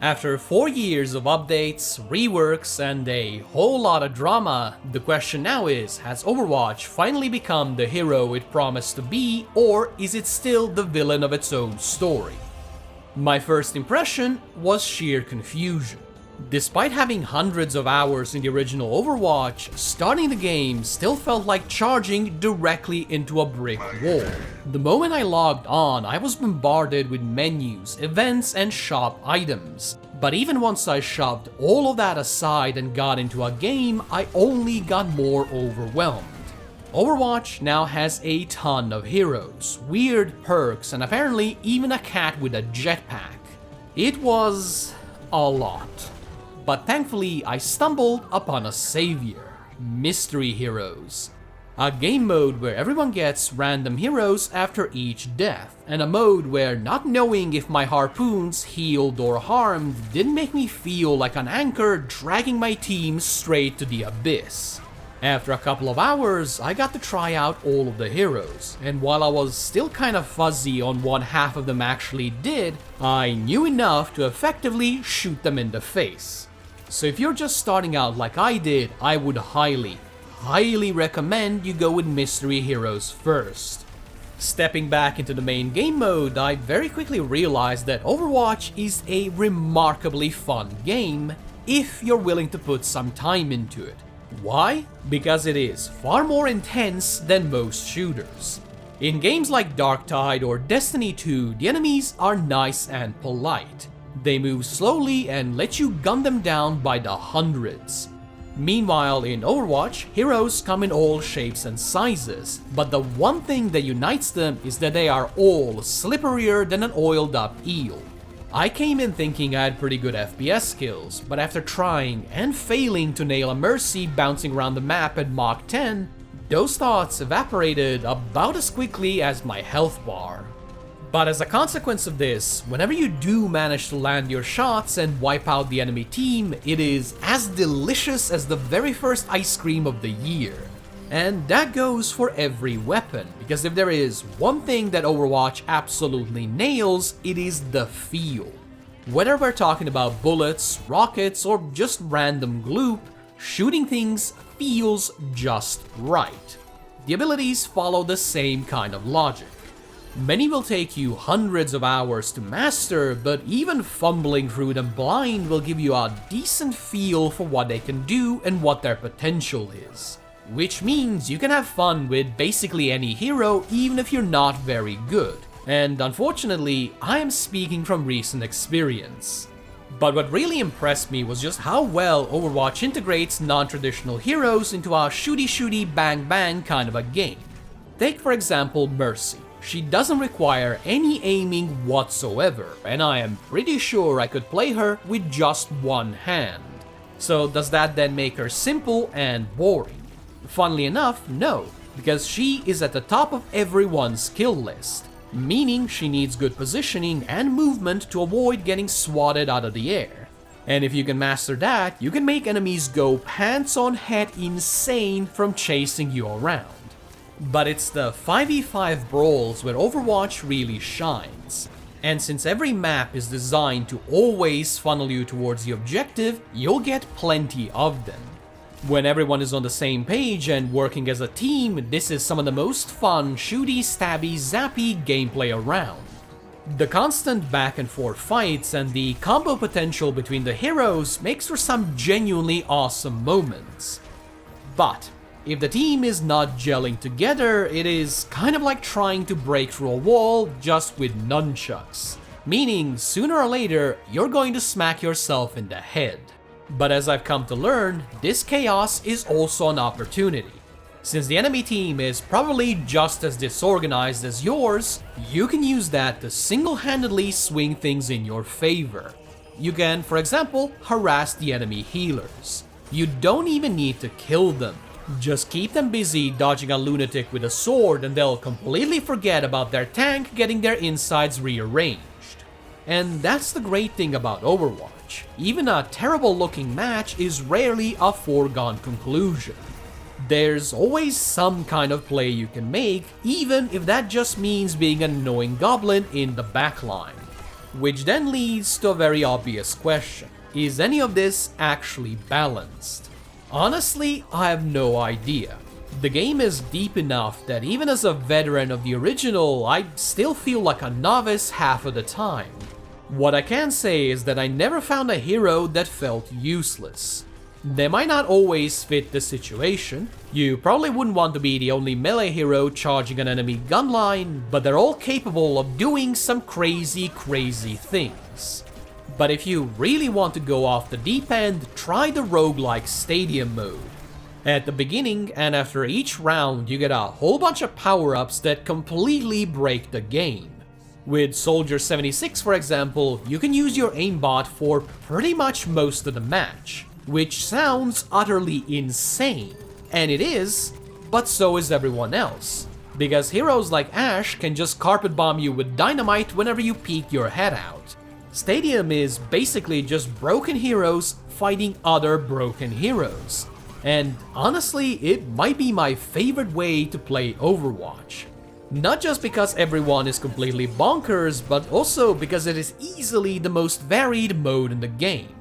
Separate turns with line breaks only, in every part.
After 4 years of updates, reworks, and a whole lot of drama, the question now is, has Overwatch finally become the hero it promised to be, or is it still the villain of its own story? My first impression was sheer confusion. Despite having hundreds of hours in the original Overwatch, starting the game still felt like charging directly into a brick wall. The moment I logged on, I was bombarded with menus, events, and shop items. But even once I shoved all of that aside and got into a game, I only got more overwhelmed. Overwatch now has a ton of heroes, weird perks, and apparently even a cat with a jetpack. It was a lot. But thankfully, I stumbled upon a savior, Mystery Heroes. A game mode where everyone gets random heroes after each death, and a mode where not knowing if my harpoons healed or harmed didn't make me feel like an anchor dragging my team straight to the abyss. After a couple of hours, I got to try out all of the heroes, and while I was still kind of fuzzy on what half of them actually did, I knew enough to effectively shoot them in the face. So if you're just starting out like I did, I would highly recommend you go with Mystery Heroes first. Stepping back into the main game mode, I very quickly realized that Overwatch is a remarkably fun game if you're willing to put some time into it. Why? Because it is far more intense than most shooters. In games like Darktide or Destiny 2, the enemies are nice and polite. They move slowly and let you gun them down by the hundreds. Meanwhile, in Overwatch, heroes come in all shapes and sizes, but the one thing that unites them is that they are all slipperier than an oiled up eel. I came in thinking I had pretty good FPS skills, but after trying and failing to nail a Mercy bouncing around the map at Mach 10, those thoughts evaporated about as quickly as my health bar. But as a consequence of this, whenever you do manage to land your shots and wipe out the enemy team, it is as delicious as the very first ice cream of the year. And that goes for every weapon, because if there is one thing that Overwatch absolutely nails, it is the feel. Whether we're talking about bullets, rockets, or just random gloop, shooting things feels just right. The abilities follow the same kind of logic. Many will take you hundreds of hours to master, but even fumbling through them blind will give you a decent feel for what they can do and what their potential is. Which means you can have fun with basically any hero even if you're not very good. And unfortunately, I am speaking from recent experience. But what really impressed me was just how well Overwatch integrates non-traditional heroes into a shooty bang bang kind of a game. Take for example Mercy. She doesn't require any aiming whatsoever, and I am pretty sure I could play her with just one hand. So does that then make her simple and boring? Funnily enough, no, because she is at the top of everyone's skill list, meaning she needs good positioning and movement to avoid getting swatted out of the air. And if you can master that, you can make enemies go pants on head insane from chasing you around. But it's the 5v5 brawls where Overwatch really shines. And since every map is designed to always funnel you towards the objective, you'll get plenty of them. When everyone is on the same page and working as a team, this is some of the most fun shooty, stabby, zappy gameplay around. The constant back and forth fights and the combo potential between the heroes makes for some genuinely awesome moments. But if the team is not gelling together, it is kind of like trying to break through a wall just with nunchucks. Meaning, sooner or later, you're going to smack yourself in the head. But as I've come to learn, this chaos is also an opportunity. Since the enemy team is probably just as disorganized as yours, you can use that to single-handedly swing things in your favor. You can, for example, harass the enemy healers. You don't even need to kill them. Just keep them busy dodging a lunatic with a sword and they'll completely forget about their tank getting their insides rearranged. And that's the great thing about Overwatch. Even a terrible looking match is rarely a foregone conclusion. There's always some kind of play you can make, even if that just means being an annoying goblin in the backline. Which then leads to a very obvious question. Is any of this actually balanced? Honestly, I have no idea. The game is deep enough that even as a veteran of the original, I still feel like a novice half of the time. What I can say is that I never found a hero that felt useless. They might not always fit the situation. You probably wouldn't want to be the only melee hero charging an enemy gun line, but they're all capable of doing some crazy things. But if you really want to go off the deep end, try the roguelike stadium mode. At the beginning and after each round, you get a whole bunch of power-ups that completely break the game. With Soldier 76, for example, you can use your aimbot for pretty much most of the match, which sounds utterly insane. And it is, but so is everyone else. Because heroes like Ash can just carpet bomb you with dynamite whenever you peek your head out. Stadium is basically just broken heroes fighting other broken heroes. And honestly, it might be my favorite way to play Overwatch. Not just because everyone is completely bonkers, but also because it is easily the most varied mode in the game.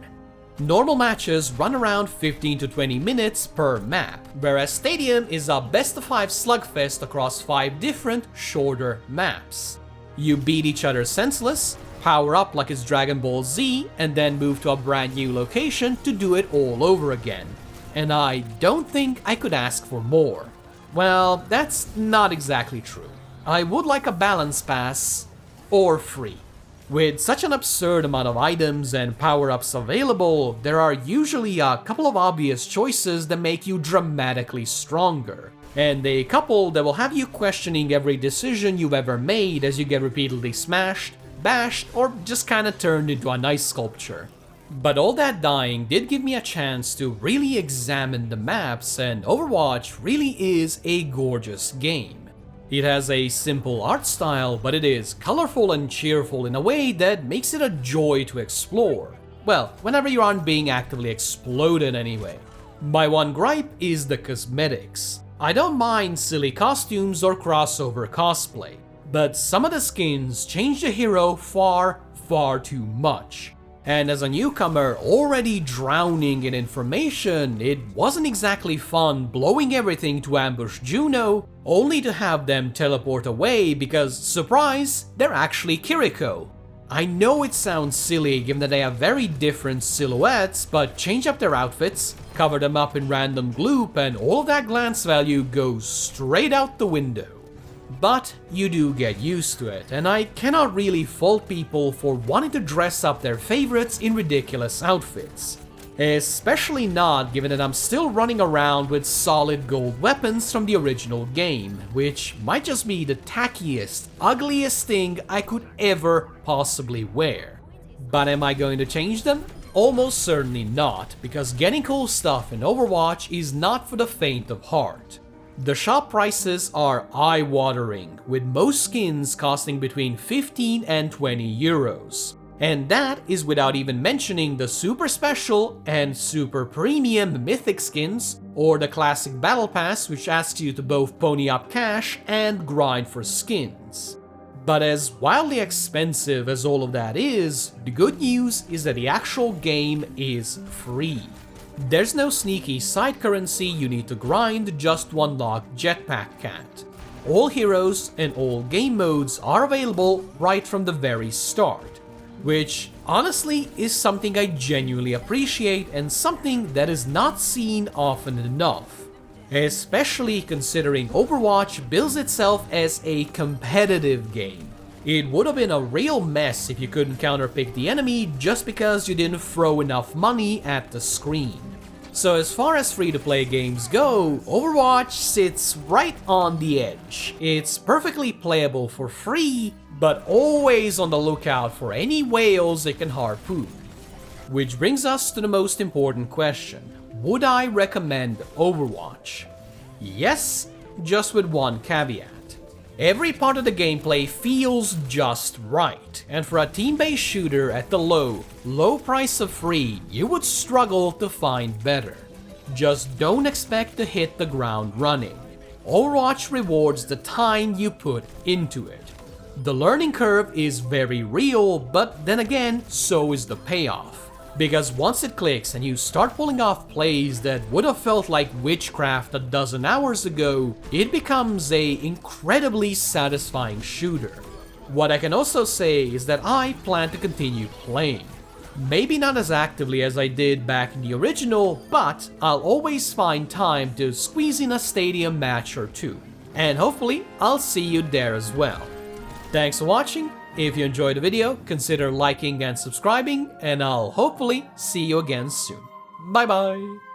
Normal matches run around 15 to 20 minutes per map, whereas Stadium is a best-of-5 slugfest across 5 different, shorter maps. You beat each other senseless, power up like it's Dragon Ball Z, and then move to a brand new location to do it all over again. And I don't think I could ask for more. Well, that's not exactly true. I would like a balance pass, or free. With such an absurd amount of items and power-ups available, there are usually a couple of obvious choices that make you dramatically stronger, and a couple that will have you questioning every decision you've ever made as you get repeatedly smashed, bashed, or just kinda turned into a nice sculpture. But all that dying did give me a chance to really examine the maps, and Overwatch really is a gorgeous game. It has a simple art style, but it is colorful and cheerful in a way that makes it a joy to explore. Well, whenever you aren't being actively exploded anyway. My one gripe is the cosmetics. I don't mind silly costumes or crossover cosplay, but some of the skins change the hero far too much. And as a newcomer already drowning in information, it wasn't exactly fun blowing everything to ambush Juno, only to have them teleport away because, surprise, they're actually Kiriko. I know it sounds silly given that they have very different silhouettes, but change up their outfits, cover them up in random gloop, and all of that glance value goes straight out the window. But you do get used to it, and I cannot really fault people for wanting to dress up their favorites in ridiculous outfits. Especially not given that I'm still running around with solid gold weapons from the original game, which might just be the tackiest, ugliest thing I could ever possibly wear. But am I going to change them? Almost certainly not, because getting cool stuff in Overwatch is not for the faint of heart. The shop prices are eye-watering, with most skins costing between 15 and 20 euros. And that is without even mentioning the super special and super premium mythic skins, or the classic battle pass which asks you to both pony up cash and grind for skins. But as wildly expensive as all of that is, the good news is that the actual game is free. There's no sneaky side currency you need to grind just to unlock Jetpack Cat. All heroes and all game modes are available right from the very start, which honestly is something I genuinely appreciate and something that is not seen often enough. Especially considering Overwatch bills itself as a competitive game. It would have been a real mess if you couldn't counterpick the enemy just because you didn't throw enough money at the screen. So as far as free-to-play games go, Overwatch sits right on the edge. It's perfectly playable for free, but always on the lookout for any whales it can harpoon. Which brings us to the most important question. Would I recommend Overwatch? Yes, just with one caveat. Every part of the gameplay feels just right, and for a team-based shooter at the low price of free, you would struggle to find better. Just don't expect to hit the ground running. Overwatch rewards the time you put into it. The learning curve is very real, but then again, so is the payoff. Because once it clicks and you start pulling off plays that would have felt like witchcraft a dozen hours ago, it becomes an incredibly satisfying shooter. What I can also say is that I plan to continue playing. Maybe not as actively as I did back in the original, but I'll always find time to squeeze in a stadium match or two. And hopefully, I'll see you there as well. Thanks for watching. If you enjoyed the video, consider liking and subscribing, and I'll hopefully see you again soon. Bye bye!